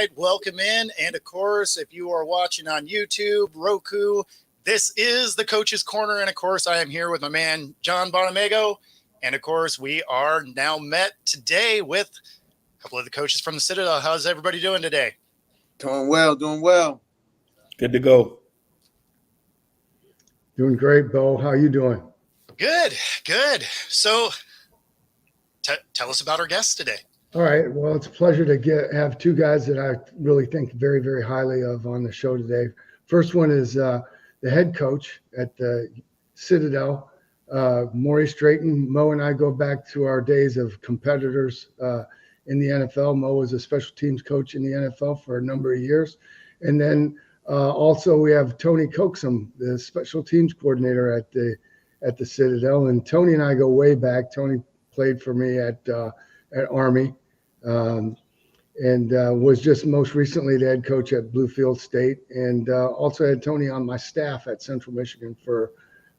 right, welcome in. And of course, if you are watching on YouTube, Roku, this is the Coach's Corner. And of course, I am here with my man, John Bonamego. And of course, we are now met today with a couple of the coaches from the Citadel. How's everybody doing today? Doing well. Good to go. Doing great, Bo. How you doing? Good. So tell us about our guests today. All right. Well, it's a pleasure to have two guys that I really think very, very highly of on the show today. First one is the head coach at the Citadel, Maurice Drayton. Mo and I go back to our days of competitors in the NFL. Mo was a special teams coach in the NFL for a number of years. And then also we have Tony Coaxum, the special teams coordinator at the Citadel. And Tony and I go way back. Tony played for me at Army, and was just most recently the head coach at Bluefield State, and also had Tony on my staff at Central Michigan for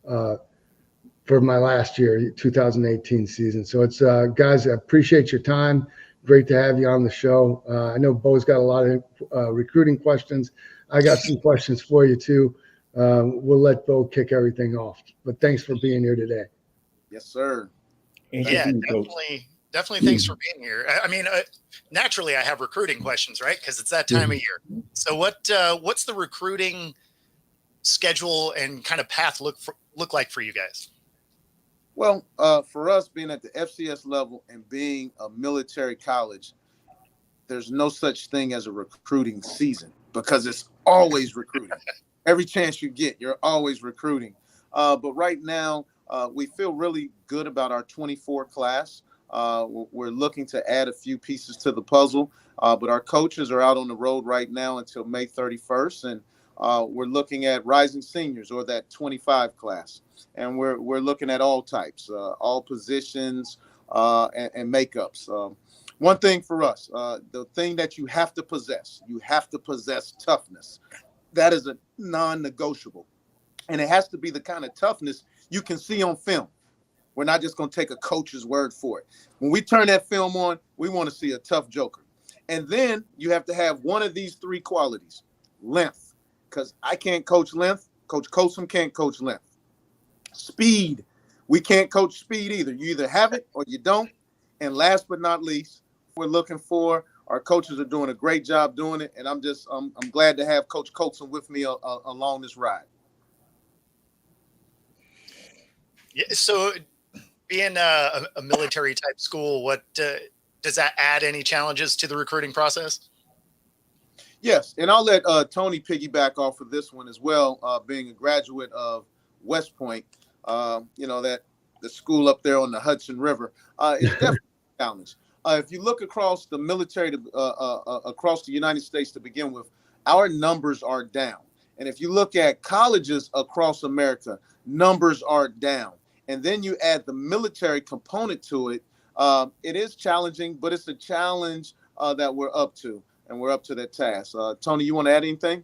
my last year, 2018 season. So it's guys, I appreciate your time. Great to have you on the show. I know Bo's got a lot of recruiting questions. I got some questions for you too. We'll let Bo kick everything off, but thanks for being here today. Yes, sir. Yeah, definitely. Thanks for being here. I mean, naturally, I have recruiting questions, right? Because it's that time of year. So, what's the recruiting schedule and kind of path look like for you guys? Well, for us, being at the FCS level and being a military college, there's no such thing as a recruiting season because it's always recruiting. Every chance you get, you're always recruiting. But right now, we feel really good about our 24 class. We're looking to add a few pieces to the puzzle, but our coaches are out on the road right now until May 31st, and we're looking at rising seniors or that 25 class, and we're looking at all types, all positions, and makeups. One thing for us, the thing that you have to possess toughness. That is a non-negotiable, and it has to be the kind of toughness you can see on film. We're not just going to take a coach's word for it. When we turn that film on, we want to see a tough joker. And then you have to have one of these three qualities. Length, because I can't coach length. Coach Coaxum can't coach length. Speed, we can't coach speed either. You either have it or you don't. And last but not least, we're looking for, our coaches are doing a great job doing it. And I'm glad to have Coach Coaxum with me along this ride. Yeah, so being a military type school, what does that add any challenges to the recruiting process? Yes, and I'll let Tony piggyback off of this one as well. Being a graduate of West Point, that the school up there on the Hudson River, it's definitely a challenge. If you look across the military, across the United States to begin with, our numbers are down. And if you look at colleges across America, numbers are down. And then you add the military component to it. It is challenging, but it's a challenge that we're up to, and we're up to that task. Tony, you want to add anything?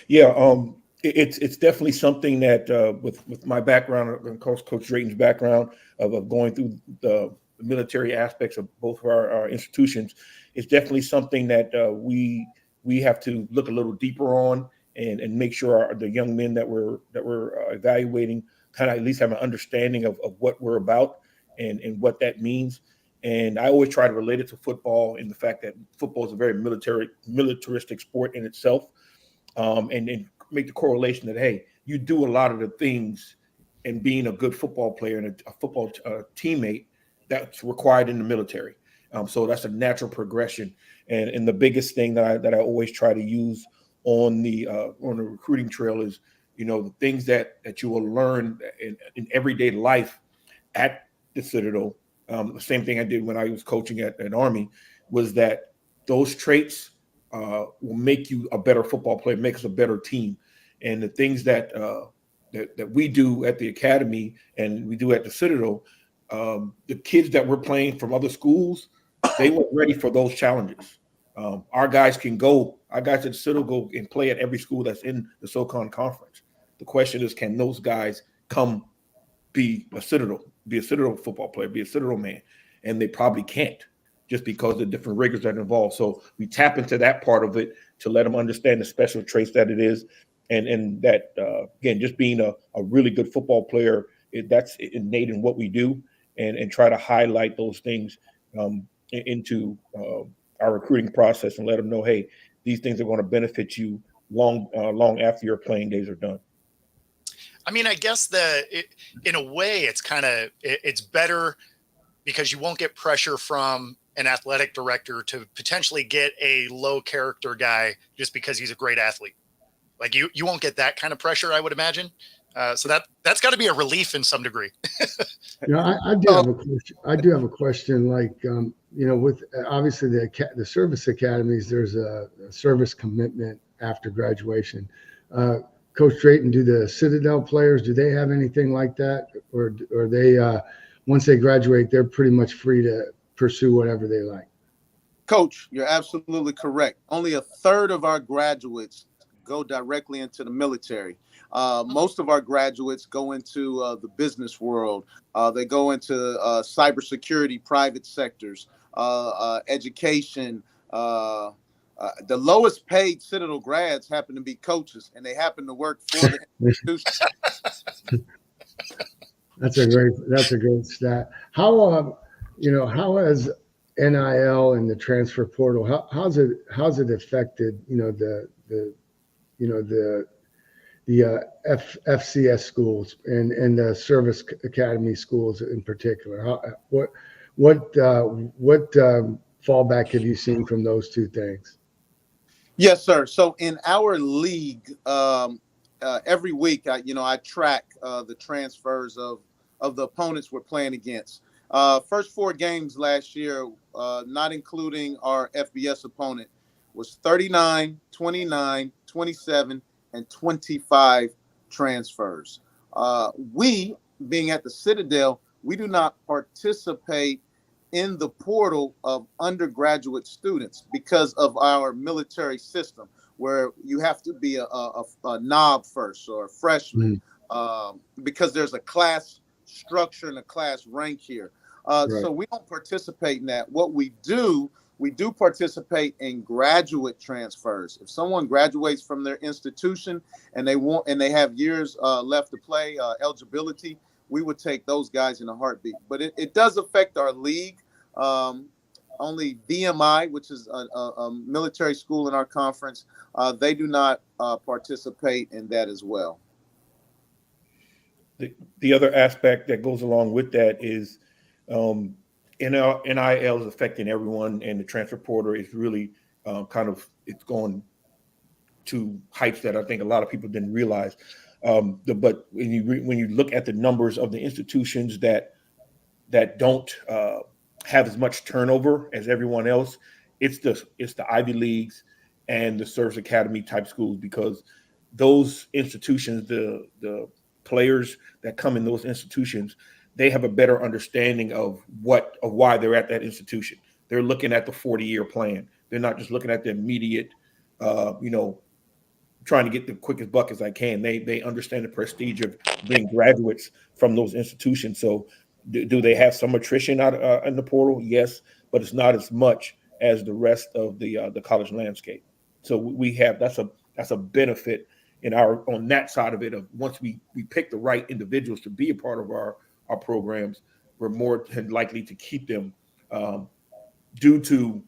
Yeah, it's definitely something that with my background, and Coach Drayton's background of going through the military aspects of both of our institutions, it's definitely something that we have to look a little deeper on and make sure the young men that we're evaluating kind of at least have an understanding of what we're about and what that means. And I always try to relate it to football and the fact that football is a very militaristic sport in itself, and make the correlation that, hey, you do a lot of the things and being a good football player and a football teammate that's required in the military. So that's a natural progression. And the biggest thing that I always try to use on the recruiting trail is, the things that you will learn in everyday life at the Citadel. The same thing I did when I was coaching at Army was that those traits will make you a better football player, make us a better team. And the things that we do at the academy and we do at the Citadel, the kids that we're playing from other schools, they weren't ready for those challenges. Our guys at the Citadel go and play at every school that's in the SoCon conference. The question is, can those guys come be a Citadel football player, be a Citadel man? And they probably can't. just because of the different rigors that are involved. So we tap into that part of it to let them understand the special traits that it is. And that, again, just being a really good football player, that's innate in what we do, and try to highlight those things into our recruiting process and let them know, hey, these things are going to benefit you long after your playing days are done. I mean, I guess in a way, it's better because you won't get pressure from an athletic director to potentially get a low character guy just because he's a great athlete. Like you won't get that kind of pressure, I would imagine. So that's got to be a relief in some degree. I do have a question. I do have a question. Like, with obviously the service academies, there's a service commitment after graduation. Coach Drayton, do the Citadel players, do they have anything like that, or they once they graduate, they're pretty much free to pursue whatever they like? Coach, you're absolutely correct. Only a third of our graduates go directly into the military. Most of our graduates go into the business world. They go into cybersecurity, private sectors, education. The lowest paid Citadel grads happen to be coaches, and they happen to work for the institution. That's a great stat. How has NIL and the transfer portal, how's it affected, the FCS schools and the service academy schools in particular? What fallback have you seen from those two things? Yes, sir. So in our league, every week, I track the transfers of the opponents we're playing against. First 4 games last year, not including our FBS opponent, was 39, 29, 27, and 25 transfers. We, being at the Citadel, we do not participate in the portal of undergraduate students because of our military system, where you have to be a knob first or a freshman, because there's a class structure and a class rank here. Right. So we don't participate in that. What we do participate in graduate transfers. If someone graduates from their institution and they have years left to play, eligibility, we would take those guys in a heartbeat. But it does affect our league. Only VMI, which is a military school in our conference, they do not participate in that as well. The other aspect that goes along with that is NIL is affecting everyone, and the transfer portal is really it's going to heights that I think a lot of people didn't realize. But when you look at the numbers of the institutions that don't have as much turnover as everyone else, it's the Ivy Leagues and the service academy type schools, because those institutions, the players that come in those institutions, they have a better understanding of why they're at that institution. They're looking at the 40-year plan. They're not just looking at the immediate, trying to get the quickest buck as I can. They understand the prestige of being graduates from those institutions. So do they have some attrition out in the portal? Yes, but it's not as much as the rest of the college landscape. So we have that's a benefit on that side of it. Of once we pick the right individuals to be a part of our programs, we're more likely to keep them due to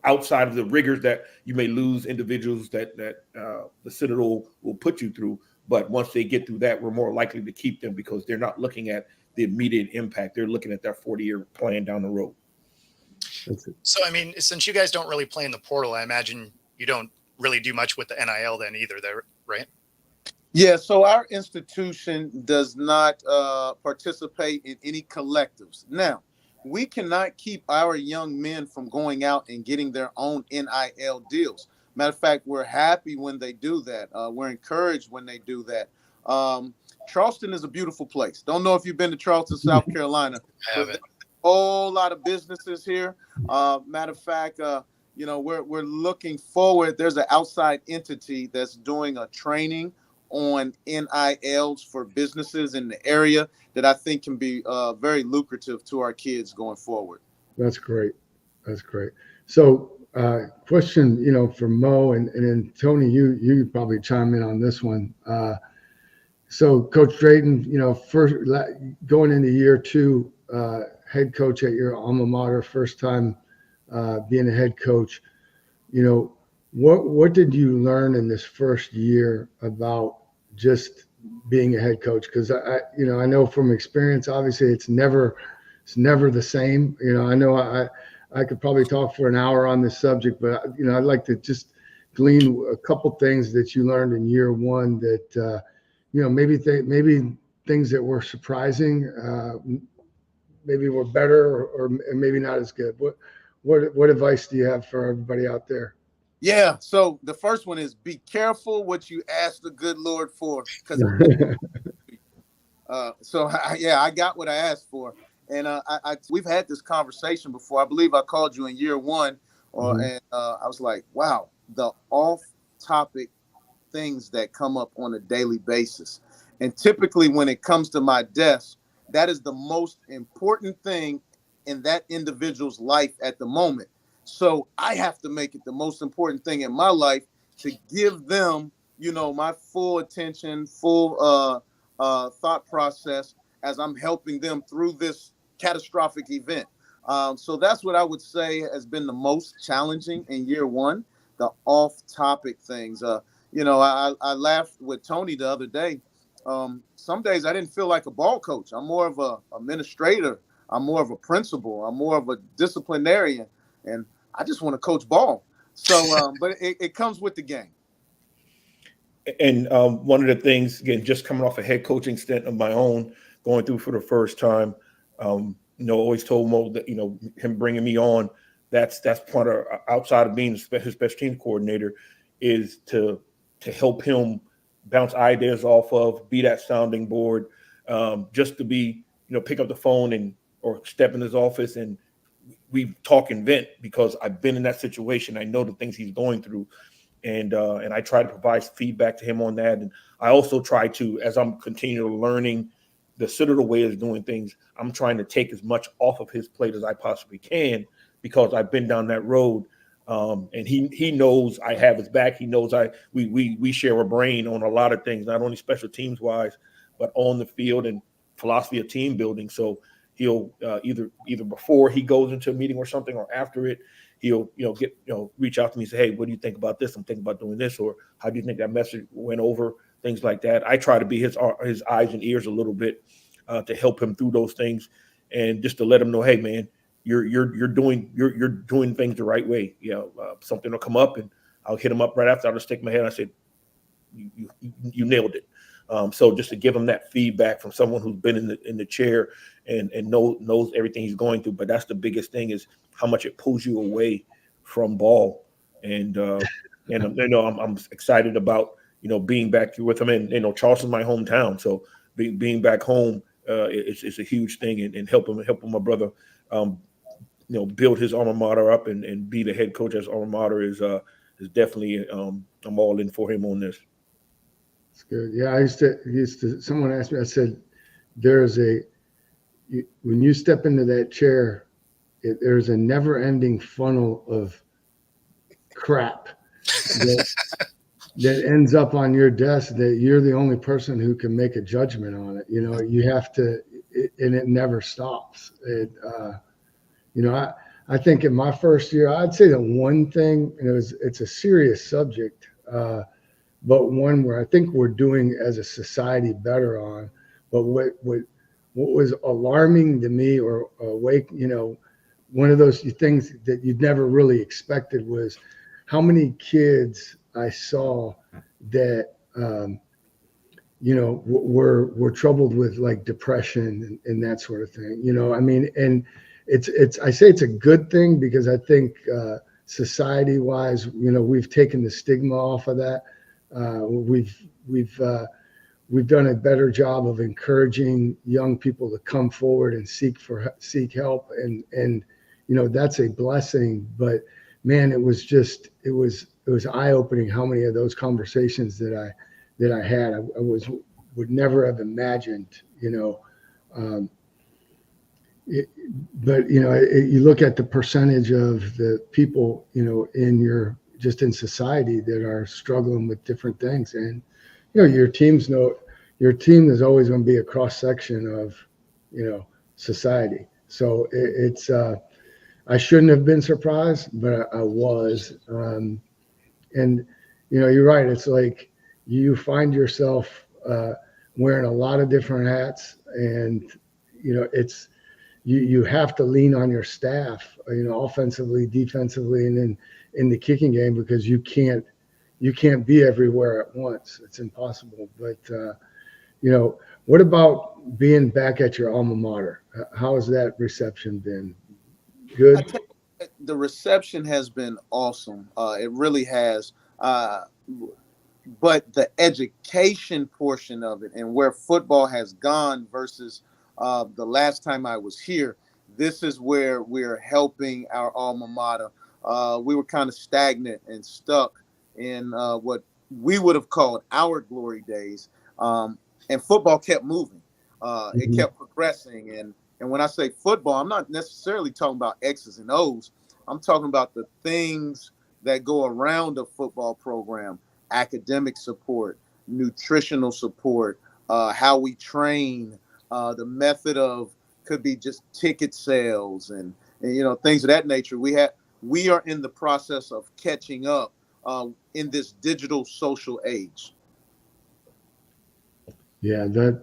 outside of the rigors that you may lose individuals that the Citadel will put you through. But once they get through that, we're more likely to keep them because they're not looking at the immediate impact. They're looking at that 40-year plan down the road. So, I mean, since you guys don't really play in the portal, I imagine you don't really do much with the NIL then either, right? Yeah, so our institution does not participate in any collectives. Now, we cannot keep our young men from going out and getting their own NIL deals. Matter of fact, we're happy when they do that. We're encouraged when they do that. Charleston is a beautiful place. Don't know if you've been to Charleston, South Carolina. I haven't. A whole lot of businesses here. Matter of fact, we're looking forward. There's an outside entity that's doing a training on NILs for businesses in the area that I think can be very lucrative to our kids going forward. That's great. That's great. So, question, for Mo and then Tony, you could probably chime in on this one. So, Coach Drayton, first going into year two, head coach at your alma mater, first time being a head coach. What did you learn in this first year about just being a head coach? Because I know from experience, obviously it's never the same. I know I could probably talk for an hour on this subject, but I'd like to just glean a couple things that you learned in year one that maybe things that were surprising, maybe were better or maybe not as good. What advice do you have for everybody out there? Yeah. So the first one is be careful what you ask the good Lord for, because I got what I asked for, and we've had this conversation before. I believe I called you in year one, and I was like, wow, the off-topic things that come up on a daily basis, and typically when it comes to my desk, that is the most important thing in that individual's life at the moment. So I have to make it the most important thing in my life to give them, my full attention, full thought process as I'm helping them through this catastrophic event. So that's what I would say has been the most challenging in year one, the off-topic things. I laughed with Tony the other day. Some days I didn't feel like a ball coach. I'm more of a administrator. I'm more of a principal. I'm more of a disciplinarian. And I just want to coach ball. So, but it comes with the game. And one of the things, again, just coming off a head coaching stint of my own, going through for the first time, always told Mo that, him bringing me on, that's part of, outside of being his special teams coordinator, is to help him bounce ideas off of, be that sounding board, just to be, pick up the phone or step in his office and we talk and vent, because I've been in that situation. I know the things he's going through, and I try to provide feedback to him on that. And I also try to, as I'm continually learning the Citadel way of doing things, I'm trying to take as much off of his plate as I possibly can, because I've been down that road. And he knows I have his back. He knows we share a brain on a lot of things, not only special teams wise, but on the field and philosophy of team building. So he'll either before he goes into a meeting or something, or after it, he'll reach out to me and say, hey, what do you think about this? I'm thinking about doing this, or how do you think that message went over? Things like that. I try to be his eyes and ears a little bit to help him through those things, and just to let him know, hey man, you're doing things the right way. Something will come up and I'll hit him up right after. I'll just stick my head. I said, you nailed it. So just to give him that feedback from someone who's been in the chair and knows everything he's going through. But that's the biggest thing, is how much it pulls you away from ball. And I'm excited about being back with him. And Charleston's my hometown, so being back home is a huge thing, and helping my brother build his alma mater up and be the head coach at his alma mater is definitely I'm all in for him on this. It's good. Yeah, I used to. Someone asked me. I said, when you step into that chair, there's a never-ending funnel of crap that ends up on your desk that you're the only person who can make a judgment on it. You have to, and it never stops. I think in my first year, I'd say the one thing, it's a serious subject, but one where I think we're doing as a society better on. But what was alarming to me, or one of those things that you'd never really expected, was how many kids I saw that were troubled with like depression and that sort of thing. And I say it's a good thing, because I think society wise, we've taken the stigma off of that. We've done a better job of encouraging young people to come forward and seek help, and that's a blessing. But man, it was eye-opening how many of those conversations that I had would never have imagined. but you look at the percentage of the people in society that are struggling with different things, and your team is always going to be a cross section of society. So it's I shouldn't have been surprised, but I was. And you're right. It's like you find yourself wearing a lot of different hats, and it's you have to lean on your staff, offensively, defensively, and then in the kicking game, because you can't be everywhere at once. It's impossible. But what about being back at your alma mater? How has that reception been? Good. The reception has been awesome. It really has. But the education portion of it and where football has gone versus the last time I was here, this is where we're helping our alma mater. We were kind of stagnant and stuck in what we would have called our glory days. And football kept moving. It kept progressing. And when I say football, I'm not necessarily talking about X's and O's. I'm talking about the things that go around a football program: academic support, nutritional support, how we train, the method of could be just ticket sales and things of that nature. We are in the process of catching up in this digital social age. Yeah, that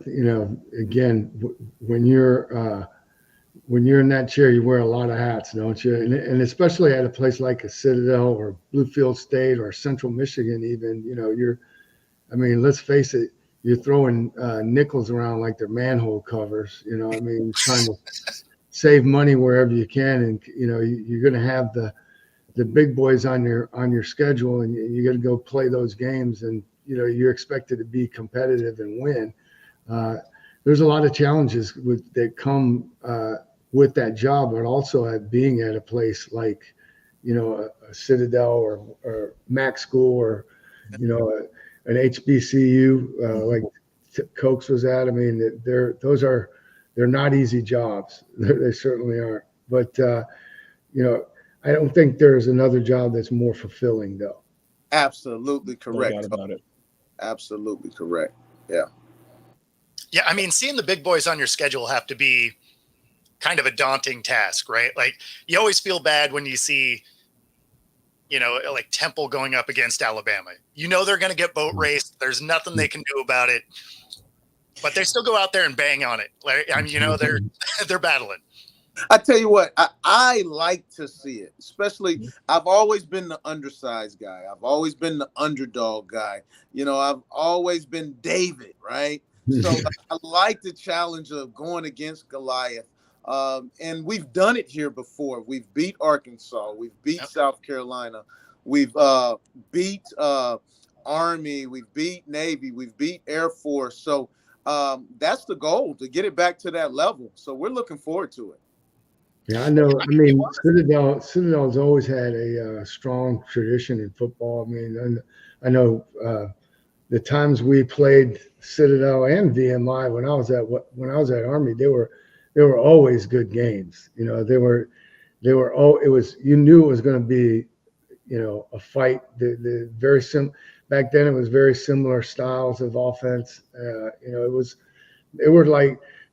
again, when you're in that chair, you wear a lot of hats, don't you? And especially at a place like a Citadel or Bluefield State or Central Michigan, even let's face it, you're throwing nickels around like they're manhole covers. Trying to save money wherever you can, and you're going to have the big boys on your schedule, and you got to go play those games, and you're expected to be competitive and win. There's a lot of challenges that come with that job, but also at being at a place like, a Citadel or Mac School or, an HBCU like Cokes was at. I mean, they're not easy jobs. They certainly aren't. But, I don't think there's another job that's more fulfilling, though. Absolutely correct. No doubt about it. Absolutely correct. Yeah. Yeah, I mean, seeing the big boys on your schedule have to be kind of a daunting task, right? Like, you always feel bad when you see, like Temple going up against Alabama. They're going to get boat raced. There's nothing they can do about it, but they still go out there and bang on it. Like, they're battling. I tell you what, I like to see it. Especially, I've always been the undersized guy. I've always been the underdog guy. I've always been David, right? So I like the challenge of going against Goliath. And we've done it here before. We've beat Arkansas. We've beat South Carolina. We've beat Army. We've beat Navy. We've beat Air Force. So that's the goal, to get it back to that level. So we're looking forward to it. Yeah, I know. I mean, Citadel's always had a strong tradition in football. I mean, I know the times we played Citadel and VMI when I was at Army, they were always good games. It was, you knew it was going to be, a fight. The very back then, it was very similar styles of offense.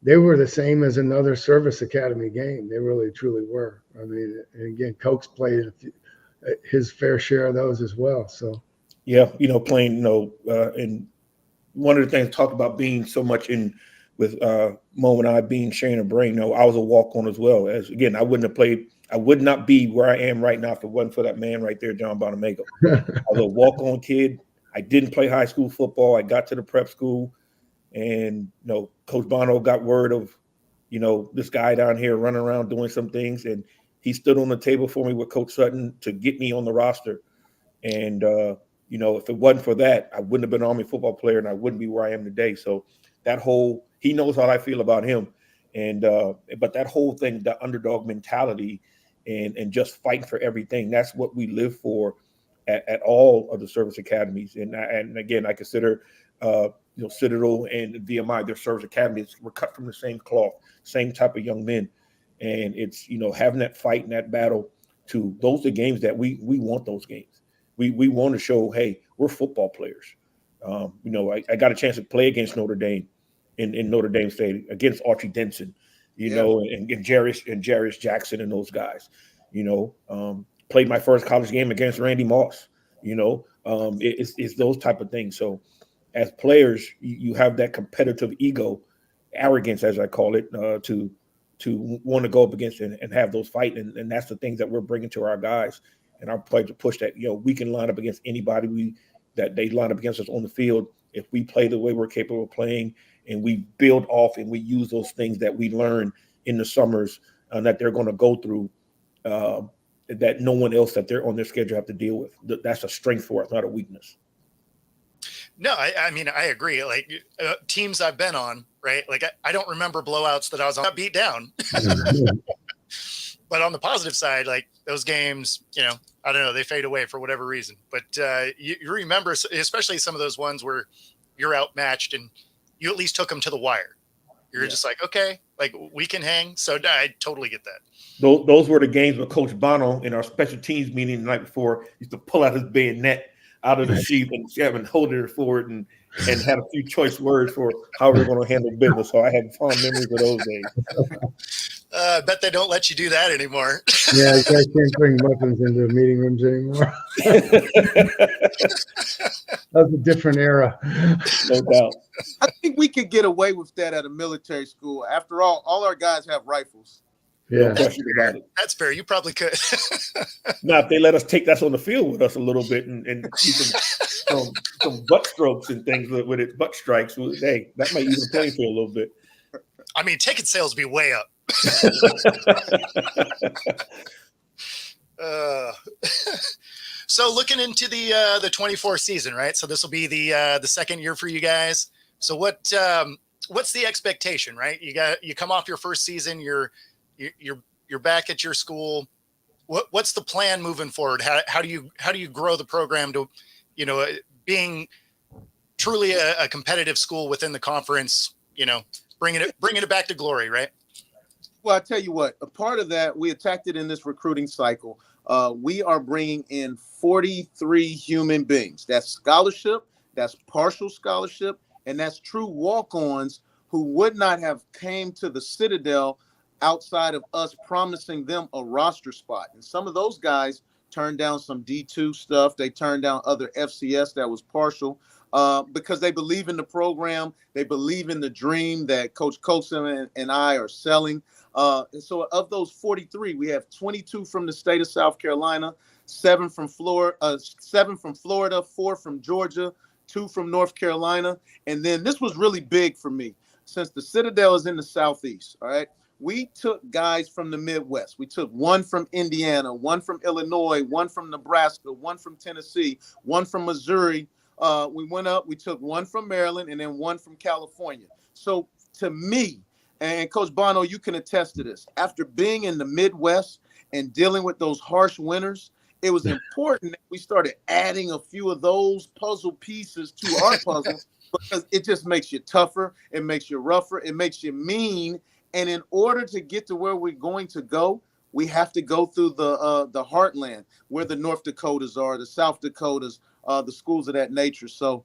They were the same as another service academy game. They really, truly were. I mean, and again, Cokes played his fair share of those as well. So, yeah, playing, and one of the things talked about being so much in with Mo and I being sharing a brain. I was a walk-on as well. As again, I would not be where I am right now if it wasn't for that man right there, John Bonamego. I was a walk-on kid. I didn't play high school football. I got to the prep school. And Coach Bono got word of, this guy down here running around doing some things, and he stood on the table for me with Coach Sutton to get me on the roster. And if it wasn't for that, I wouldn't have been an Army football player, and I wouldn't be where I am today. So he knows how I feel about him, and but that whole thing, the underdog mentality, and just fighting for everything, that's what we live for at all of the service academies. And again, I consider. Citadel and VMI, their service academies were cut from the same cloth, same type of young men. And it's, having that fight and that battle those are the games that we want those games. We want to show, hey, we're football players. I got a chance to play against Notre Dame in Notre Dame State, against Archie Denson, and Jarius Jackson and those guys. Played my first college game against Randy Moss. It's those type of things. So as players, you have that competitive ego, arrogance, as I call it, to want to go up against and have those fight. And that's the things that we're bringing to our guys and our players to push that, we can line up against anybody that they line up against us on the field. If we play the way we're capable of playing and we build off and we use those things that we learn in the summers that they're going to go through, that no one else that they're on their schedule have to deal with. That's a strength for us, not a weakness. No, I mean, I agree. Like teams I've been on, right? Like I don't remember blowouts that I was on, got beat down. But on the positive side, like those games, I don't know, they fade away for whatever reason. But you remember, especially some of those ones where you're outmatched and you at least took them to the wire. You're just like, okay, like we can hang. So I totally get that. Those were the games where Coach Bono in our special teams meeting the night before used to pull out his bayonet out of the sheath and hold it forward and had a few choice words for how we're going to handle business. So I have fond memories of those days. I bet they don't let you do that anymore. Yeah, you guys can't bring weapons into the meeting rooms anymore. That's a different era. No doubt. I think we could get away with that at a military school. After all our guys have rifles. Yeah, no question about it. That's fair. You probably could. Now, if they let us take that on the field with us a little bit and see some butt strokes and things with it, butt strikes, hey, that might even play for a little bit. I mean, ticket sales be way up. So looking into the 24 season, right? So this will be the second year for you guys. So what's the expectation, right? You come off your first season, you're back at your school. What's the plan moving forward? How do you grow the program to, being truly a competitive school within the conference, bringing it back to glory, right? Well, I tell you what, a part of that, we attacked it in this recruiting cycle. We are bringing in 43 human beings. That's scholarship, that's partial scholarship, and that's true walk-ons who would not have came to the Citadel outside of us promising them a roster spot. And some of those guys turned down some D2 stuff. They turned down other FCS that was partial because they believe in the program. They believe in the dream that Coach Colson and I are selling. And so of those 43, we have 22 from the state of South Carolina, 7 from Florida, 4 from Georgia, 2 from North Carolina. And then this was really big for me since the Citadel is in the Southeast. All right. We took guys from the Midwest. We took 1 from Indiana, 1 from Illinois, 1 from Nebraska, 1 from Tennessee, 1 from Missouri. We went up, we took 1 from Maryland, and then 1 from California. So to me, and Coach Bono, you can attest to this, after being in the Midwest and dealing with those harsh winters, it was important that we started adding a few of those puzzle pieces to our puzzle because it just makes you tougher, it makes you rougher, it makes you mean. And in order to get to where we're going to go, we have to go through the heartland where the North Dakotas are, the South Dakotas, the schools of that nature. So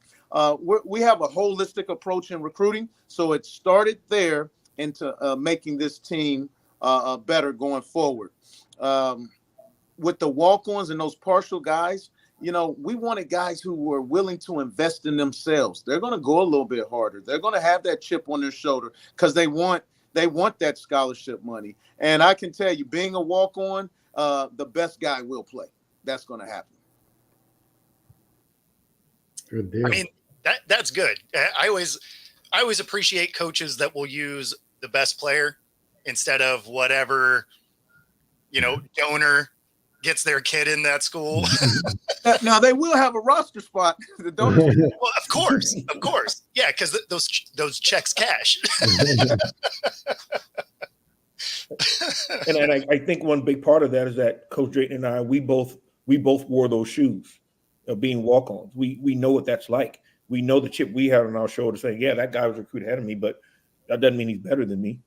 we have a holistic approach in recruiting. So it started there into making this team better going forward. With the walk-ons and those partial guys, we wanted guys who were willing to invest in themselves. They're going to go a little bit harder. They're going to have that chip on their shoulder because they want that scholarship money. And I can tell you, being a walk-on, the best guy will play. That's going to happen. Good deal. I mean, that's good. I always appreciate coaches that will use the best player instead of whatever, donor gets their kid in that school. Now they will have a roster spot. The donors. Well, of course. Yeah, because those checks cash. And I think one big part of that is that Coach Drayton and I, we both wore those shoes of being walk-ons. We know what that's like. We know the chip we have on our shoulder saying, yeah, that guy was recruited ahead of me, but that doesn't mean he's better than me.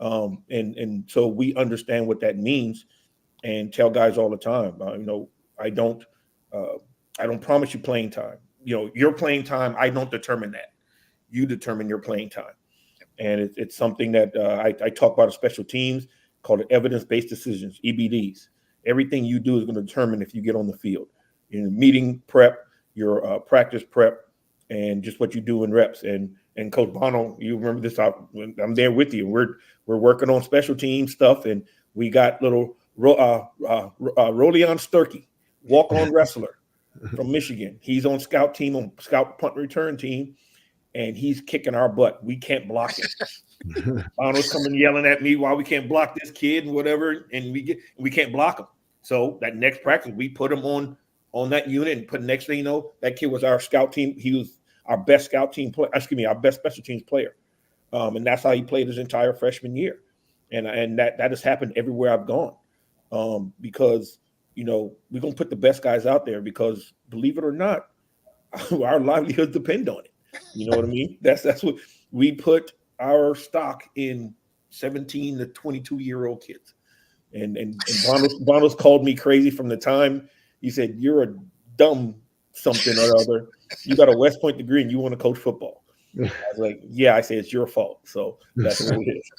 And so we understand what that means, and tell guys all the time, I don't promise you playing time. Your playing time, I don't determine that. You determine your playing time. And it's something that I talk about in special teams, called it evidence-based decisions, EBDs. Everything you do is going to determine if you get on the field. In meeting prep, your practice prep, and just what you do in reps. And Coach Bono, you remember this? I'm there with you. We're working on special team stuff, and we got little Rolion Sturkey, walk-on wrestler from Michigan. He's on scout punt return team, and he's kicking our butt. We can't block him. Bono's coming yelling at me why we can't block this kid and whatever, and we can't block him. So that next practice, we put him on that unit, and next thing you know, that kid was our scout team. He was our best scout team player. Our best special teams player. And that's how he played his entire freshman year. And that has happened everywhere I've gone. Because, we're going to put the best guys out there, because believe it or not, our livelihoods depend on it. You know what I mean? That's what we put our stock in, 17 to 22-year-old kids. And Bonos called me crazy from the time he said, "You're a dumb something or other. You got a West Point degree and you want to coach football." I was like, "Yeah," I say, "it's your fault." So that's what it is.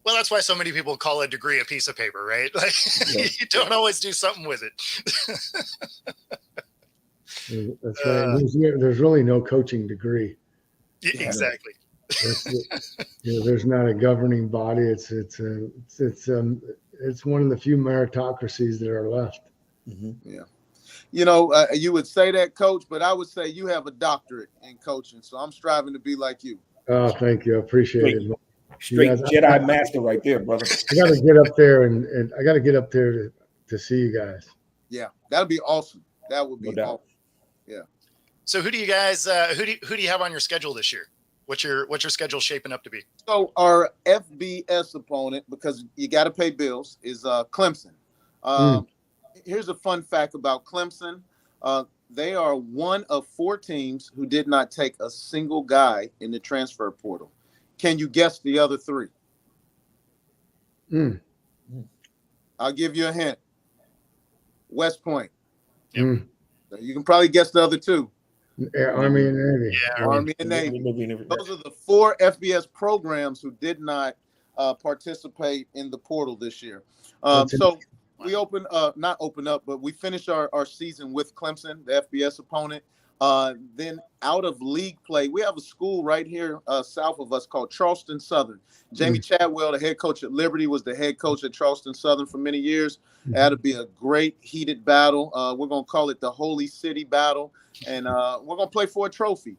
Well, that's why so many people call a degree a piece of paper, right? Like, Yeah. You don't always do something with it. That's right. There's really no coaching degree. Exactly. There's not a governing body. It's one of the few meritocracies that are left. Mm-hmm. Yeah. You would say that, Coach, but I would say you have a doctorate in coaching. So I'm striving to be like you. Oh, thank you. I appreciate it. Straight Yeah, Jedi master right there, brother. I got to get up there and I got to get up there to see you guys. Yeah, that'd be awesome. That would be No doubt. awesome. Yeah. So who do you guys who do you have on your schedule this year? What's your schedule shaping up to be? So our FBS opponent, because you got to pay bills, is Clemson. Here's a fun fact about Clemson. They are one of 4 teams who did not take a single guy in the transfer portal. Can you guess the other 3? I'll give you a hint. West Point. Yep. You can probably guess the other 2. Army and Navy. Yeah, Army and Navy. Those are the 4 FBS programs who did not participate in the portal this year. So we we finished our season with Clemson, the FBS opponent. Then out of league play, we have a school right here south of us called Charleston Southern. Jamie Chadwell, the head coach at Liberty, was the head coach at Charleston Southern for many years. That'll be a great heated battle. We're going to call it the Holy City Battle, and we're going to play for a trophy.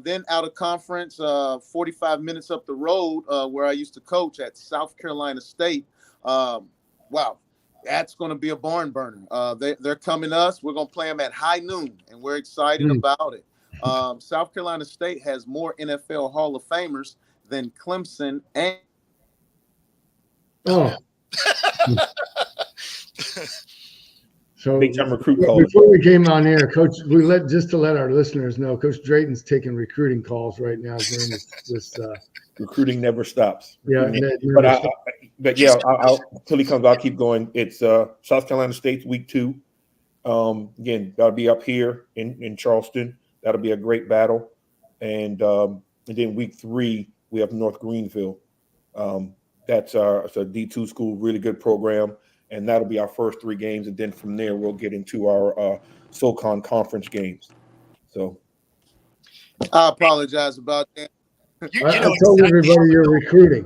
Then out of conference, 45 minutes up the road, where I used to coach at South Carolina State. Wow. That's going to be a barn burner. They're coming us. We're going to play them at high noon, and we're excited about it. South Carolina State has more NFL Hall of Famers than Clemson. And So big time recruit call. Before we came on air, Coach, to let our listeners know, Coach Drayton's taking recruiting calls right now during this. Recruiting never stops. Yeah, but yeah, till he comes, I'll keep going. It's South Carolina State's week 2. Again, that'll be up here in Charleston. That'll be a great battle, and then week 3 we have North Greenville. It's a D2 school, really good program, and that'll be our first 3 games, and then from there we'll get into our SoCon conference games. So I apologize about that. I told everybody you're recruiting.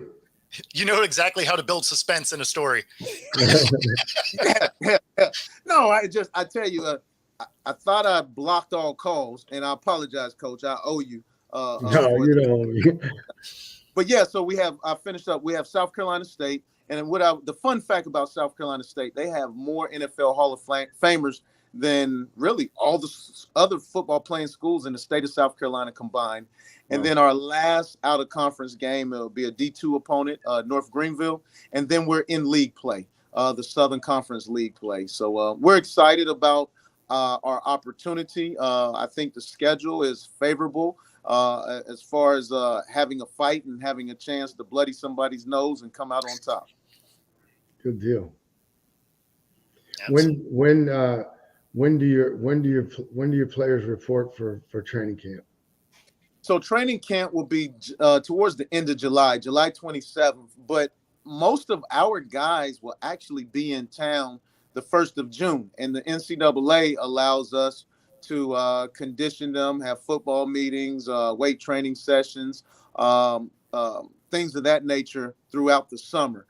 You know exactly how to build suspense in a story. No, I tell you, I thought I blocked all calls, and I apologize, Coach. I owe you. No, you don't owe me. But yeah, so I finished up. We have South Carolina State, and the fun fact about South Carolina State, they have more NFL Hall of Famers than really all the other football playing schools in the state of South Carolina combined. And then our last out of conference game, it'll be a D2 opponent, North Greenville. And then we're in league play, the Southern Conference League play. So we're excited about our opportunity. I think the schedule is favorable. as far as having a fight and having a chance to bloody somebody's nose and come out on top. Good deal. Absolutely. When do your players report for training camp? So training camp will be towards the end of July 27th, but most of our guys will actually be in town the 1st of June, and the NCAA allows us to condition them, have football meetings, weight training sessions, things of that nature throughout the summer.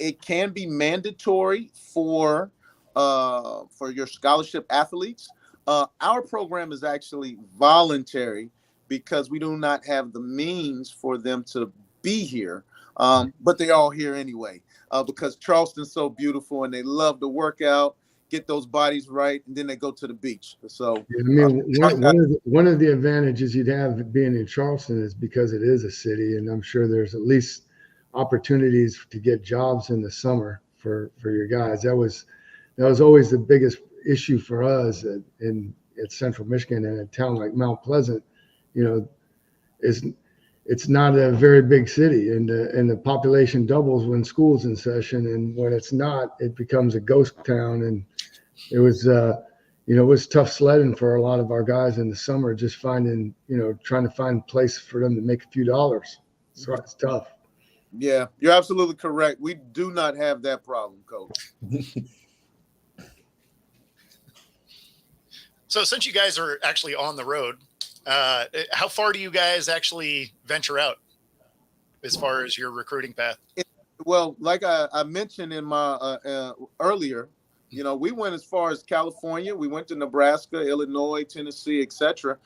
It can be mandatory for your scholarship athletes. Our program is actually voluntary because we do not have the means for them to be here. But they're all here anyway because Charleston's so beautiful and they love to work out, get those bodies right, and then they go to the beach. So, I mean, one of the advantages you'd have being in Charleston is because it is a city, and I'm sure there's at least opportunities to get jobs in the summer for your guys. That was always the biggest issue for us at Central Michigan, and a town like Mount Pleasant, it's not a very big city, and the population doubles when school's in session, and when it's not, it becomes a ghost town. And it was it was tough sledding for a lot of our guys in the summer, just trying to find a place for them to make a few dollars. So it's tough. Yeah, you're absolutely correct. We do not have that problem, Coach. So since you guys are actually on the road, how far do you guys actually venture out as far as your recruiting path? Well, like I mentioned in my earlier, we went as far as California. We went to Nebraska, Illinois, Tennessee, etc.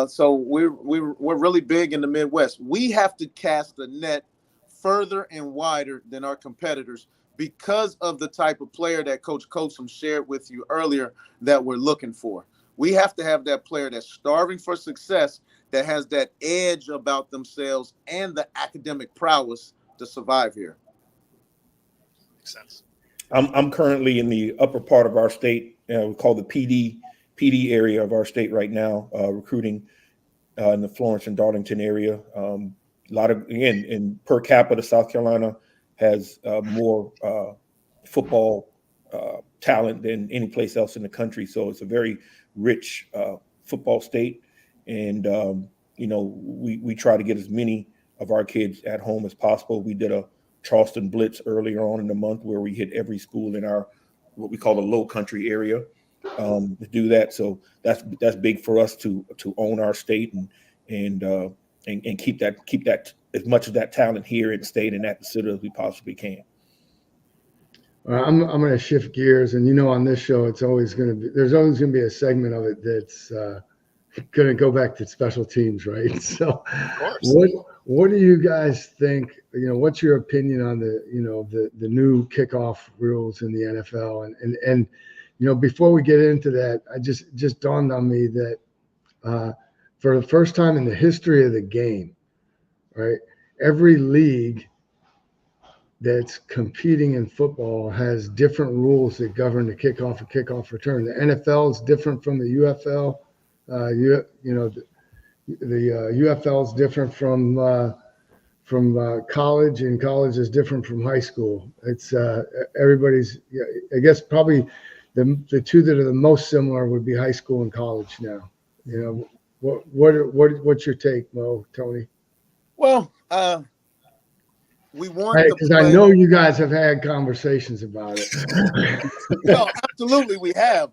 So we're really big in the Midwest. We have to cast the net further and wider than our competitors because of the type of player that Coach Coachum shared with you earlier that we're looking for. We have to have that player that's starving for success, that has that edge about themselves and the academic prowess to survive here. Makes sense. I'm currently in the upper part of our state, we call the PD area of our state right now, recruiting in the Florence and Darlington area. A lot of, again, in per capita, South Carolina has more football talent than any place else in the country. So it's a very rich football state. And, we try to get as many of our kids at home as possible. We did a Charleston Blitz earlier on in the month where we hit every school in our, what we call the low country area to do that. So that's big for us to own our state and keep that as much of that talent here in the state and at the city as we possibly can. I'm going to shift gears, and on this show, there's always going to be a segment of it that's going to go back to special teams, right? So, Of course. What do you guys think? What's your opinion on the new kickoff rules in the NFL? And before we get into that, I just dawned on me that for the first time in the history of the game, right, every league that's competing in football has different rules that govern the kickoff and kickoff return. The NFL is different from the UFL. The UFL is different from college, and college is different from high school. It's everybody's. I guess probably the two that are the most similar would be high school and college now. What's your take, Mo, Tony? Well, we want because I know you guys have had conversations about it. No, absolutely, we have,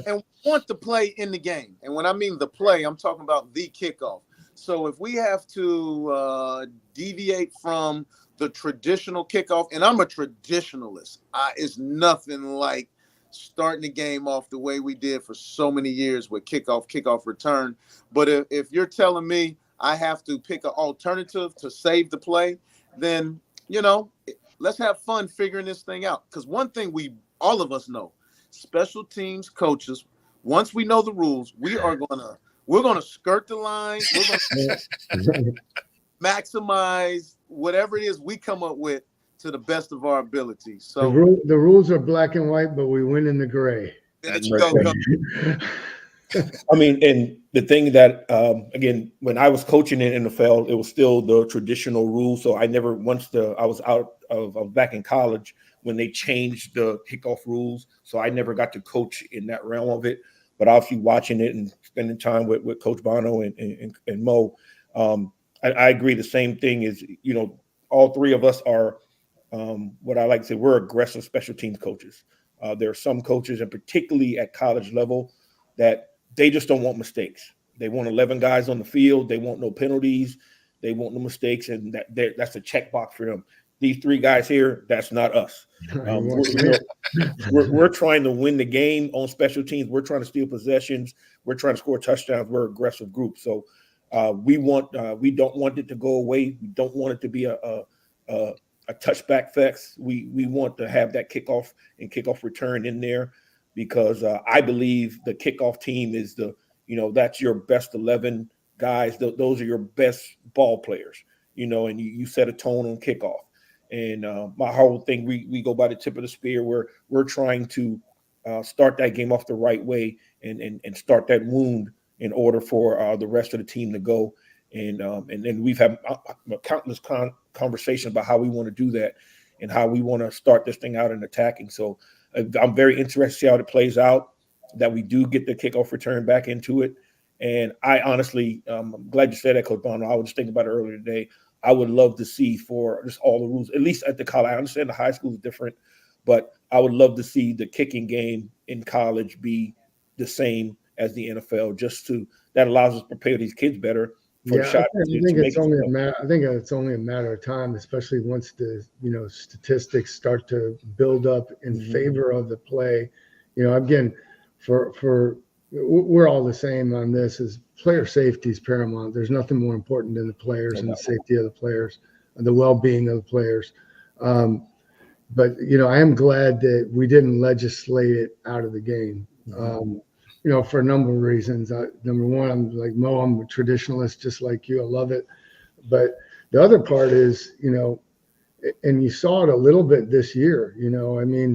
and we want to play in the game. And when I mean the play, I'm talking about the kickoff. So if we have to deviate from the traditional kickoff, and I'm a traditionalist, it's nothing like starting the game off the way we did for so many years with kickoff return. But if you're telling me I have to pick an alternative to save the play, then, let's have fun figuring this thing out. Because one thing all of us know, special teams coaches, once we know the rules, we're gonna skirt the line. We're gonna maximize whatever it is we come up with to the best of our ability. So the rules are black and white, but we win in the gray. There you go, Coach. I mean, and the thing that, again, when I was coaching in NFL, it was still the traditional rule. So I never, I was out of back in college when they changed the kickoff rules. So I never got to coach in that realm of it. But obviously watching it and spending time with Coach Bono and Mo, I agree. The same thing is, all three of us are what I like to say, we're aggressive special teams coaches. There are some coaches, and particularly at college level, that they just don't want mistakes. They want 11 guys on the field. They want no penalties. They want no mistakes, and that's a checkbox for them. These three guys here, that's not us. We're trying to win the game on special teams. We're trying to steal possessions. We're trying to score touchdowns. We're an aggressive group. So we don't want it to go away. We don't want it to be a touchback fest. We want to have that kickoff and kickoff return in there, because I believe the kickoff team is that's your best 11 guys. Those are your best ball players, and you set a tone on kickoff. And my whole thing, we go by the tip of the spear, where we're trying to start that game off the right way and start that wound in order for the rest of the team to go. And then we've had countless conversations about how we want to do that and how we want to start this thing out in attacking. So I'm very interested to see how it plays out, that we do get the kickoff return back into it. And I honestly, I'm glad you said that, Coach Bono. I was just thinking about it earlier today. I would love to see, for just all the rules, at least at the college. I understand the high school is different, but I would love to see the kicking game in college be the same as the NFL, that allows us to prepare these kids better for the shot. I think it's only a matter of time, especially once the statistics start to build up in favor of the play. Again, we're all the same on this. Is player safety is paramount. There's nothing more important than the players and the safety of the players and the well-being of the players. But I am glad that we didn't legislate it out of the game. For a number of reasons. Number one, I'm like Mo, I'm a traditionalist just like you. I love it. But the other part is, and you saw it a little bit this year,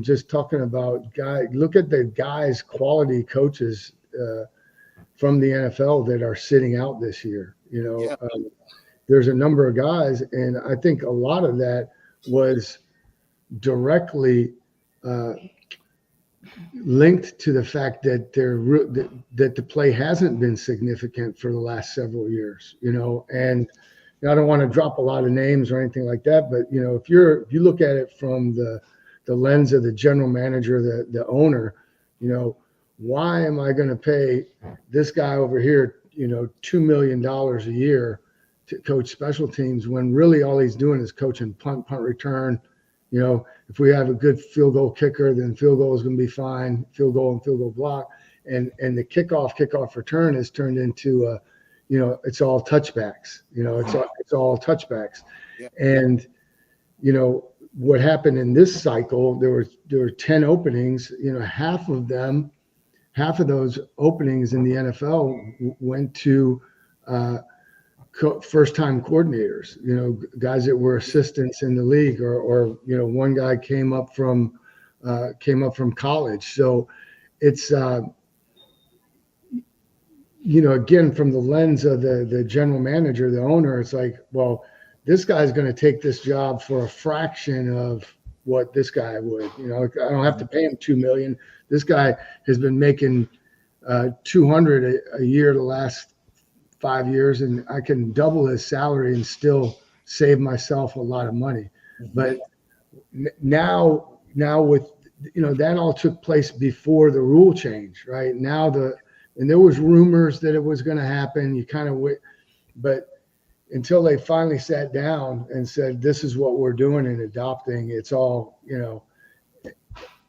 just talking about look at the guys, quality coaches from the NFL that are sitting out this year. There's a number of guys, and I think a lot of that was directly linked to the fact that that the play hasn't been significant for the last several years, and I don't want to drop a lot of names or anything like that, but if you look at it from the lens of the general manager, the owner, why am I going to pay this guy over here, $2 million a year to coach special teams when really all he's doing is coaching punt return? If we have a good field goal kicker, then field goal is going to be fine. Field goal and field goal block, and the kickoff return has turned into it's all touchbacks. It's all touchbacks. Yeah. And what happened in this cycle, there were 10 openings. Half of those openings in the NFL went to first-time coordinators, guys that were assistants in the league, or one guy came up from college. So it's again, from the lens of the general manager, the owner, it's like, well, this guy's going to take this job for a fraction of what this guy would. I don't have to pay him $2 million. This guy has been making $200 a year the last 5 years, and I can double his salary and still save myself a lot of money. But now with that all took place before the rule change, right? And there was rumors that it was going to happen. You kind of wait, but until they finally sat down and said, "This is what we're doing and adopting," it's all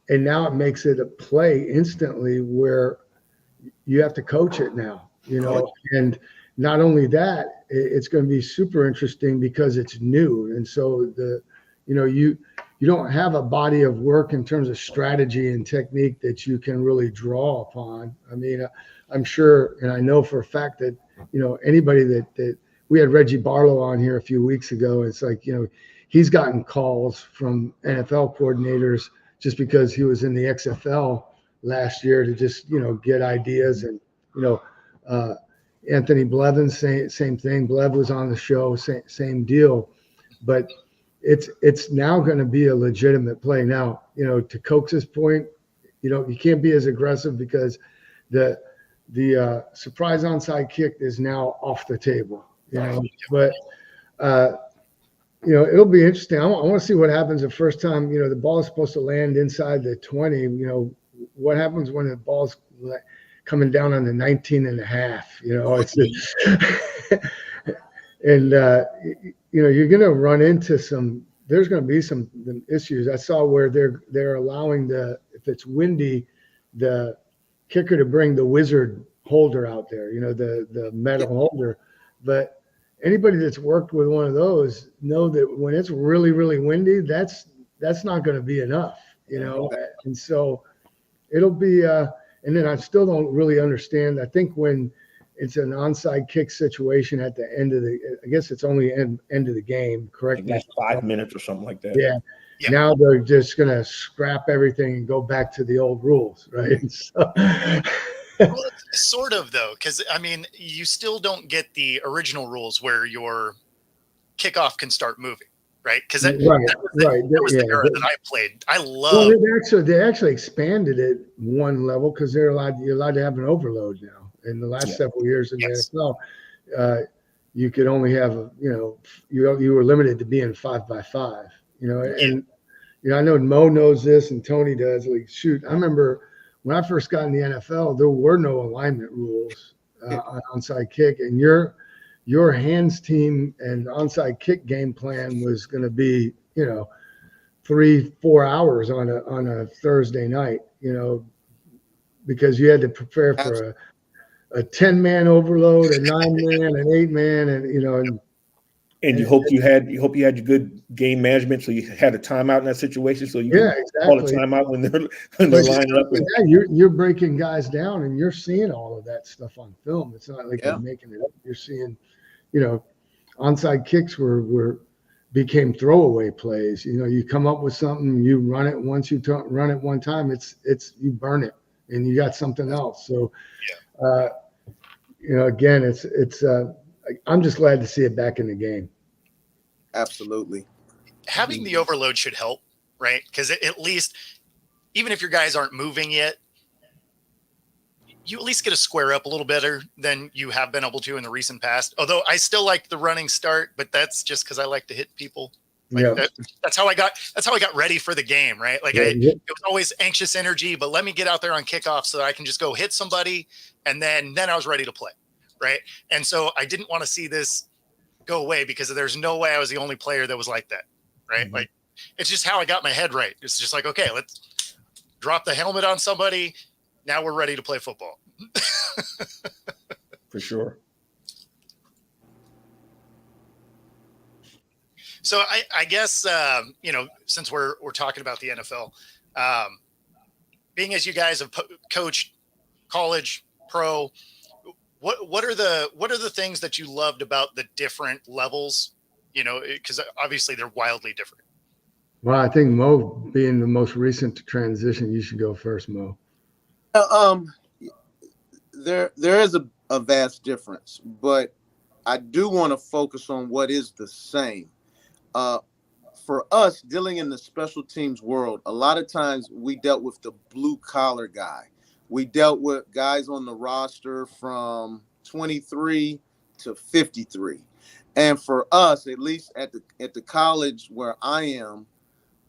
and now it makes it a play instantly where you have to coach it now, and not only that, it's going to be super interesting because it's new. And so you don't have a body of work in terms of strategy and technique that you can really draw upon. I mean, I'm sure, and I know for a fact that, anybody that we had Reggie Barlow on here a few weeks ago, it's like, he's gotten calls from NFL coordinators just because he was in the XFL last year to just, get ideas and, You know, Anthony Blevins, same thing. Blev was on the show, same deal. But it's now going to be a legitimate play. Now, you know, to Cox's point, you know, you can't be as aggressive because the surprise onside kick is now off the table. You know, but you know, it'll be interesting. I want to see what happens the first time. You know, the ball is supposed to land inside the 20. You know, what happens when the ball's coming down on the 19 and a half? You know, it's and you know, you're going to run into there's going to be some issues. I saw where they're allowing if it's windy, the kicker to bring the wizard holder out there, you know, the metal holder. But anybody that's worked with one of those know that when it's really, really windy, that's not going to be enough, you know? And so it'll be, and then I still don't really understand. I think when it's an onside kick situation at the end of I guess it's only end of the game, correct? Like that's 5 minutes or something like that. Yeah. Yeah. Now they're just going to scrap everything and go back to the old rules, right? So, Well, sort of, though, because, I mean, you still don't get the original rules where your kickoff can start moving, right? Because that was the era that I played. I love. Well, they actually expanded it one level because you're allowed to have an overload now. In the last several years in the NFL, you could only have, you know, you were limited to being 5x5, you know, and you know, I know Mo knows this and Tony does. Like, shoot, I remember when I first got in the NFL, there were no alignment rules on onside kick, and your hands team and onside kick game plan was going to be, you know, 3-4 hours on a Thursday night, you know, because you had to prepare for a 10-man overload, a 9-man, an 8-man, and you know, and you hope you had your good game management, so you had a timeout in that situation, so you can call a timeout when they're lining up. You're breaking guys down, and you're seeing all of that stuff on film. It's not like you're making it up. You're seeing, you know, onside kicks became throwaway plays. You know, you come up with something, you run it once, you run it one time, it's you burn it, and you got something else. So, you know, again, it's I'm just glad to see it back in the game. Absolutely. Having the overload should help, right? Because at least, even if your guys aren't moving yet, you at least get to square up a little better than you have been able to in the recent past. Although I still like the running start, but that's just because I like to hit people. Like that's how I got ready for the game, right? Like it was always anxious energy, but let me get out there on kickoff so that I can just go hit somebody, and then I was ready to play, right? And so I didn't want to see this go away because there's no way I was the only player that was like that, right? Mm-hmm. Like it's just how I got my head right. It's just like, okay, let's drop the helmet on somebody. Now we're ready to play football. For sure. So I guess, you know, since we're talking about the NFL, being as you guys have coached college, pro, what are the things that you loved about the different levels? You know, because obviously they're wildly different. Well, I think Mo being the most recent transition, you should go first, Mo. There is a vast difference, but I do want to focus on what is the same. For us, dealing in the special teams world, a lot of times we dealt with the blue collar guy. We dealt with guys on the roster from 23 to 53. And for us, at least at the college where I am,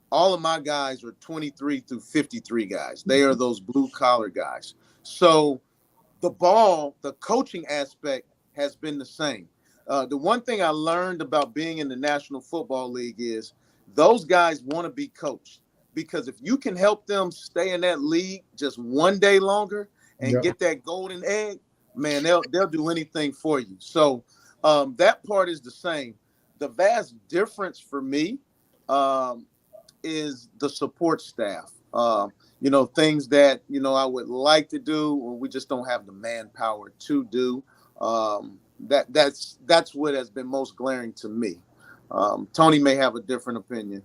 all of my guys are 23 through 53 guys. They are those blue collar guys. So the coaching aspect has been the same. The one thing I learned about being in the National Football League is those guys want to be coached, because if you can help them stay in that league just one day longer and get that golden egg, man, they'll do anything for you. So that part is the same. The vast difference for me is the support staff. You know, things that, you know, I would like to do, or we just don't have the manpower to do. That's what has been most glaring to me. Tony may have a different opinion.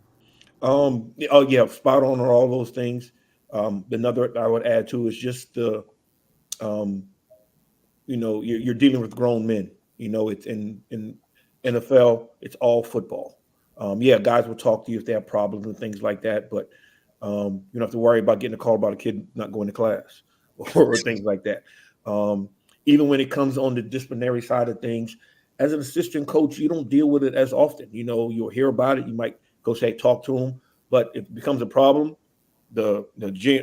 Oh yeah, spot on all those things. Another I would add to is just the you're dealing with grown men. It's in NFL, it's all football. Yeah, guys will talk to you if they have problems and things like that, but you don't have to worry about getting a call about a kid not going to class or things like that. Even when it comes on the disciplinary side of things, as an assistant coach, you don't deal with it as often. You'll hear about it. You might go say, talk to them, but if it becomes a problem, the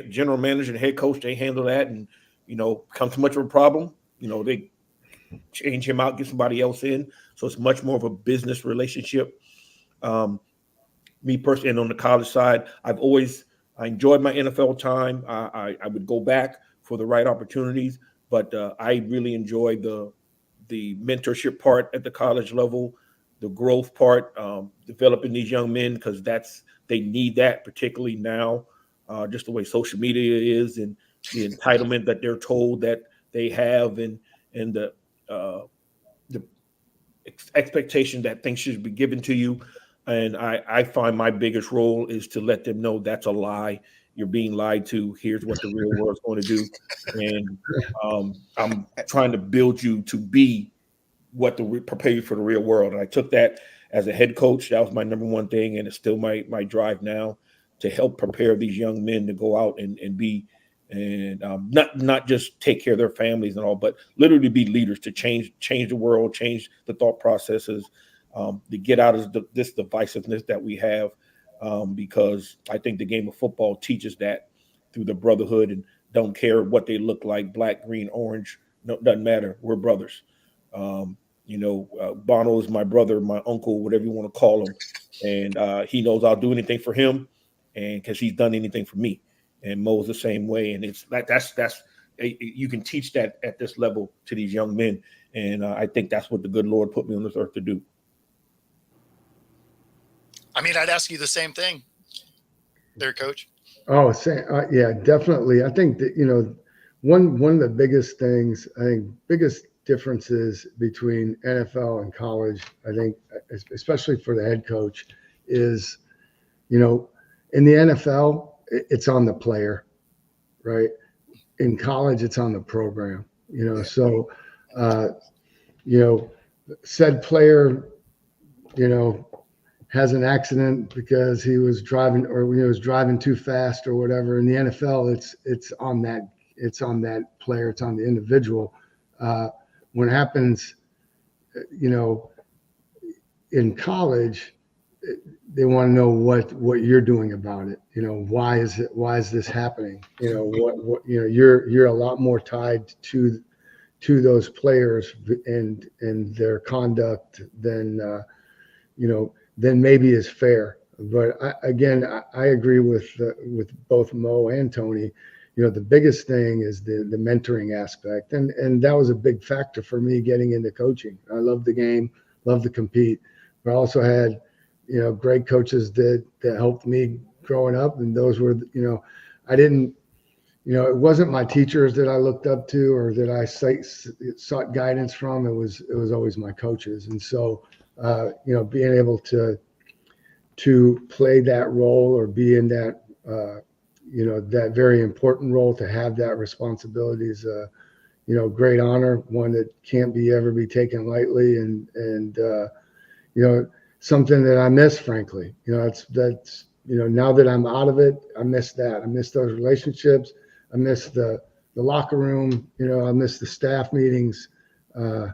general manager and head coach, they handle that, and becomes too much of a problem, they change him out, get somebody else in. So it's much more of a business relationship. Me personally, and on the college side, I enjoyed my NFL time. I would go back for the right opportunities, but I really enjoyed the mentorship part at the college level, the growth part, developing these young men, because they need that, particularly now, just the way social media is and the entitlement that they're told that they have, and the expectation that things should be given to you. And I find my biggest role is to let them know that's a lie. You're being lied to. Here's what the real world's going to do. And I'm trying to build you to be prepare you for the real world. And I took that as a head coach. That was my number one thing. And it's still my drive now to help prepare these young men to go out and be, and not just take care of their families and all, but literally be leaders to change the world, change the thought processes, to get out of this divisiveness that we have, because I think the game of football teaches that through the brotherhood, and don't care what they look like, black, green, orange, no, doesn't matter. We're brothers. Bono is my brother, my uncle, whatever you want to call him, and he knows I'll do anything for him, and because he's done anything for me. And Mo's the same way, and it's like that's you can teach that at this level to these young men, and I think that's what the good Lord put me on this earth to do. I mean, I'd ask you the same thing there, Coach. Oh, yeah, definitely. I think that, one of the biggest things, biggest differences between NFL and college, I think, especially for the head coach, is, in the NFL, it's on the player, right? In college, it's on the program, so, said player, has an accident because he was driving, or was driving too fast or whatever. In the NFL, it's on that player, it's on the individual. When it happens, in college, they want to know what you're doing about it. Why is this happening? You're a lot more tied to those players and their conduct than maybe is fair. But I agree with both Mo and Tony. The biggest thing is the mentoring aspect, and that was a big factor for me getting into coaching. I love the game, love to compete, but I also had great coaches that helped me growing up, and those were I didn't it wasn't my teachers that I looked up to or that I sought guidance from. It was always my coaches, and so being able to play that role or be in that that very important role, to have that responsibility is a great honor, one that can't ever be taken lightly, and something that I miss, frankly. That's now that I'm out of it, I miss that. I miss those relationships. I miss the locker room. I miss the staff meetings. I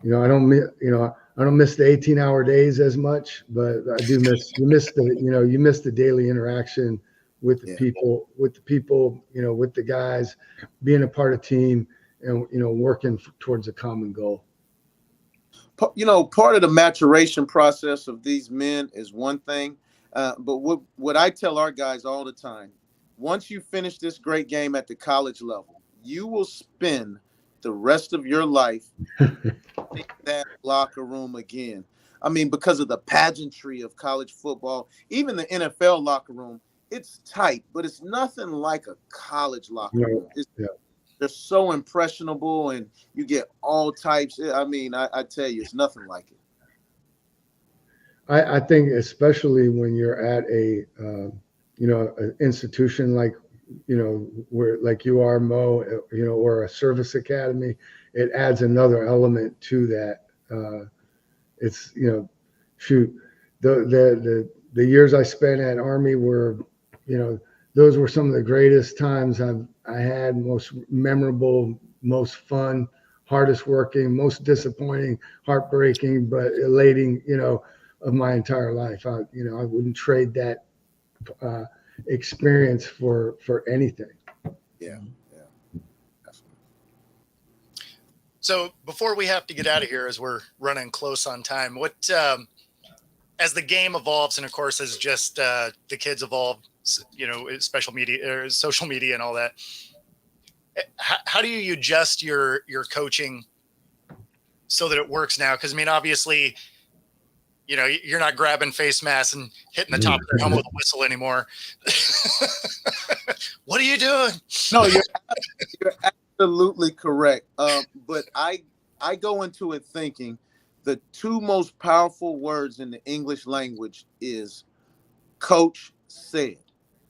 don't miss the 18-hour days as much, but I do miss you miss the daily interaction with the people, with the guys, being a part of team, and working towards a common goal. Part of the maturation process of these men is one thing, but what I tell our guys all the time, once you finish this great game at the college level, you will spend the rest of your life in that locker room again. I mean, because of the pageantry of college football, even the NFL locker room, it's tight, but it's nothing like a college locker room. They're so impressionable, and you get all types. I mean, I tell you, it's nothing like it. I think especially when you're at an institution like, where like you are, Mo, or a service academy, it adds another element to that. It's, shoot, the years I spent at Army were, those were some of the greatest times I had, most memorable, most fun, hardest working, most disappointing, heartbreaking, but elating, of my entire life. I wouldn't trade that experience for anything. Yeah. So before we have to get out of here, as we're running close on time, what as the game evolves, and of course as just the kids evolve, special media or social media and all that, how do you adjust your coaching so that it works now? Because I mean, obviously, you're not grabbing face masks and hitting the top of their helmet with a whistle anymore. What are you doing? No, you're absolutely correct. But I go into it thinking the two most powerful words in the English language is coach said.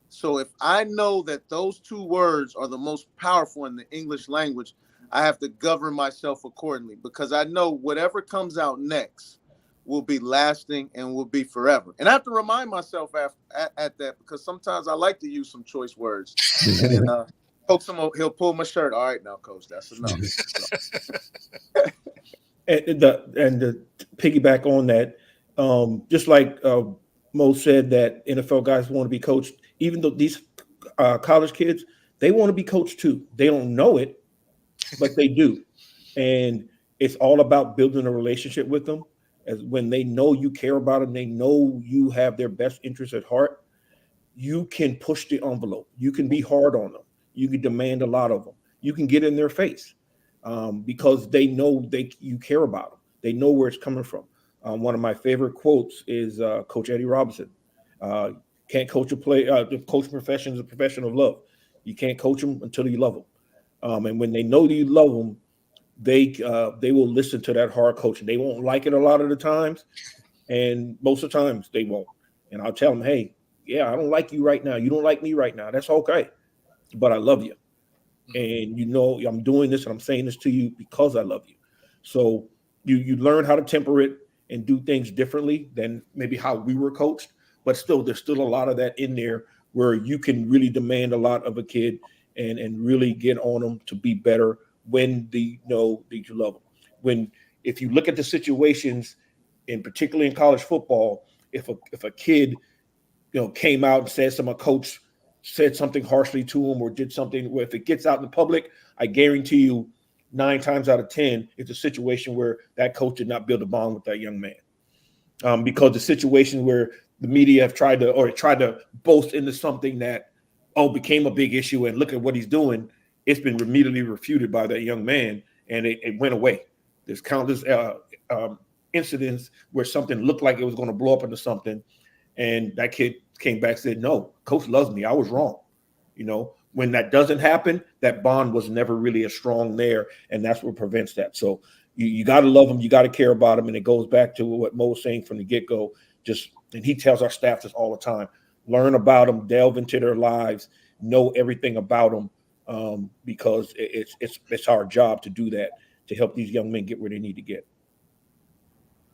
So if I know that those two words are the most powerful in the English language, I have to govern myself accordingly, because I know whatever comes out next will be lasting and will be forever. And I have to remind myself at that, because sometimes I like to use some choice words. And coach, he'll pull my shirt. All right, now, coach, that's enough. And to piggyback on that, just like Mo said, that NFL guys want to be coached. Even though these college kids, they want to be coached too. They don't know it, but they do. And it's all about building a relationship with them. As when they know you care about them, they know you have their best interests at heart, you can push the envelope. You can be hard on them. You can demand a lot of them. You can get in their face because they know you care about them. They know where it's coming from. One of my favorite quotes is Coach Eddie Robinson. Can't coach a play. The coaching profession is a profession of love. You can't coach them until you love them. And when they know that you love them, they will listen to that hard coaching. They won't like it a lot of the times, and most of the times they won't. And I'll tell them, hey, yeah, I don't like you right now. You don't like me right now. That's okay, but I love you. And I'm doing this and I'm saying this to you because I love you. So you learn how to temper it and do things differently than maybe how we were coached. But still, there's still a lot of that in there where you can really demand a lot of a kid and really get on them to be better when you love them. If you look at the situations, in particularly in college football, if a kid came out and said some coach said something harshly to him or did something, where if it gets out in the public, I guarantee you 9 times out of 10, it's a situation where that coach did not build a bond with that young man. Because the situation where the media have tried to boast into something that, became a big issue and look at what he's doing, it's been immediately refuted by that young man and it went away. There's countless incidents where something looked like it was going to blow up into something, and that kid came back and said, no, coach loves me. I was wrong. When that doesn't happen, that bond was never really as strong there, and that's what prevents that. So you got to love them. You got to care about them, and it goes back to what Mo was saying from the get-go. And he tells our staff this all the time, learn about them, delve into their lives, know everything about them, because it's our job to do that, to help these young men get where they need to get.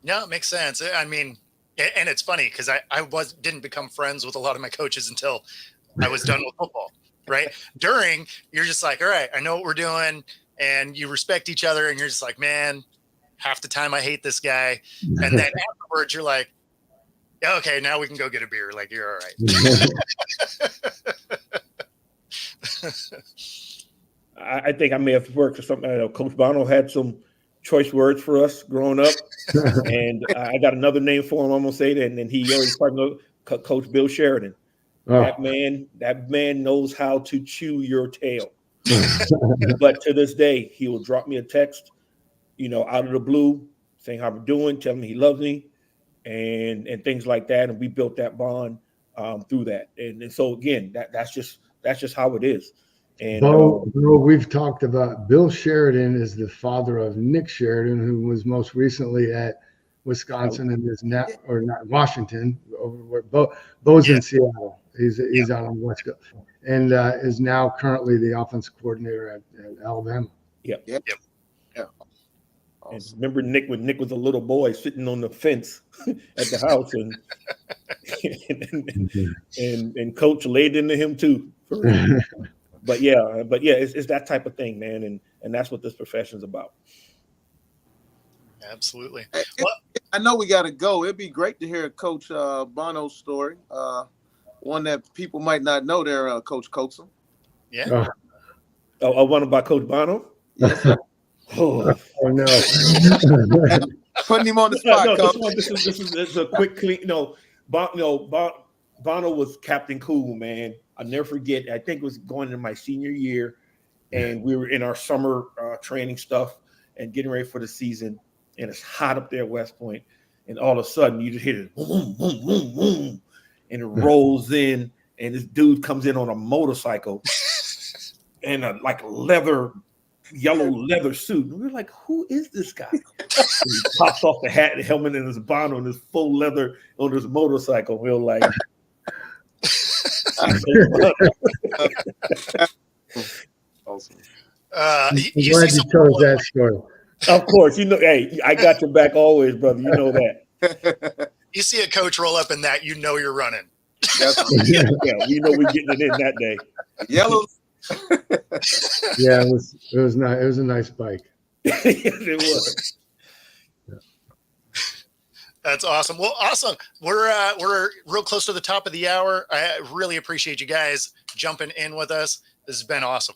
No, it makes sense. I mean, and it's funny because I didn't become friends with a lot of my coaches until I was done with football, right? During, you're just like, all right, I know what we're doing, and you respect each other, and you're just like, man, half the time I hate this guy. And then afterwards, you're like, yeah, okay, now we can go get a beer. Like, you're all right. I think I may have worked for something. I know Coach Bono had some choice words for us growing up, and I got another name for him. I'm gonna say that, and then he always talking about Coach Bill Sheridan. Oh. That man knows how to chew your tail. But to this day, he will drop me a text, out of the blue, saying how we're doing, telling me he loves me, and things like that. And we built that bond through that. And so again, that's just how it is. And we've talked about Bill Sheridan is the father of Nick Sheridan, who was most recently at Wisconsin and is now, or not Washington, over where Bo's in Seattle. He's out on the West Coast, and is now currently the offensive coordinator at Alabama. Yep. And remember Nick when Nick was a little boy sitting on the fence at the house, and Coach laid into him too. But yeah, it's that type of thing, man, and that's what this profession's about. Absolutely. I know we got to go. It'd be great to hear Coach Bono's story. One that people might not know there, Coach Coaxum. Yeah. One about Coach Bono? Yes, sir. Oh no. Putting him on the spot, No, Coach. this is a quick clean. Bono was Captain Cool, man. I'll never forget. I think it was going into my senior year, and we were in our summer training stuff and getting ready for the season. And it's hot up there at West Point, and all of a sudden you just hear it, boom, boom, boom, boom, and it rolls in, and this dude comes in on a motorcycle and a yellow leather suit. And we're like, who is this guy? And he pops off the hat and helmet and his Bono and his full leather on his motorcycle. We're like, Awesome. I'm You glad see you some told us that story. of course, hey, I got your back always, brother. You know that. you see a coach roll up in that, you're running. Yeah, we know we're getting it in that day. Yellow. Yeah, it was nice. It was a nice bike. Yes, it was. That's awesome. Well, awesome. We're real close to the top of the hour. I really appreciate you guys jumping in with us. This has been awesome.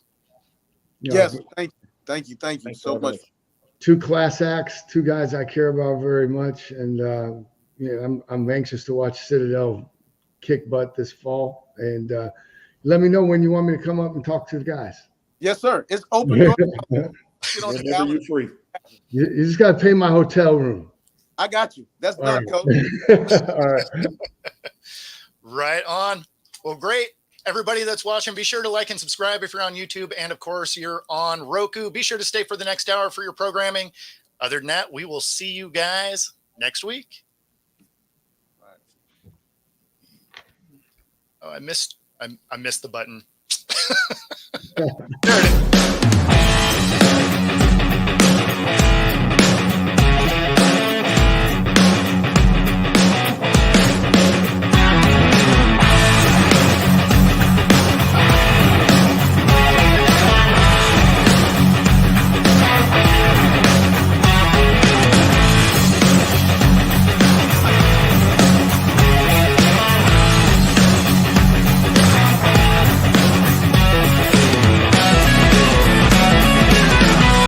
You know, Yes, thank you Thanks so for much. two class acts, two guys I care about very much, and I'm anxious to watch Citadel kick butt this fall. And let me know when you want me to come up and talk to the guys. Yes, sir. It's open. Get on the Whenever calendar. you're free. You just got to pay my hotel room. I got you. That's All done, right. Coach. All right. Right on. Well, great. Everybody that's watching, be sure to like and subscribe if you're on YouTube. And of course, you're on Roku. Be sure to stay for the next hour for your programming. Other than that, we will see you guys next week. Oh, I missed the button. There it is.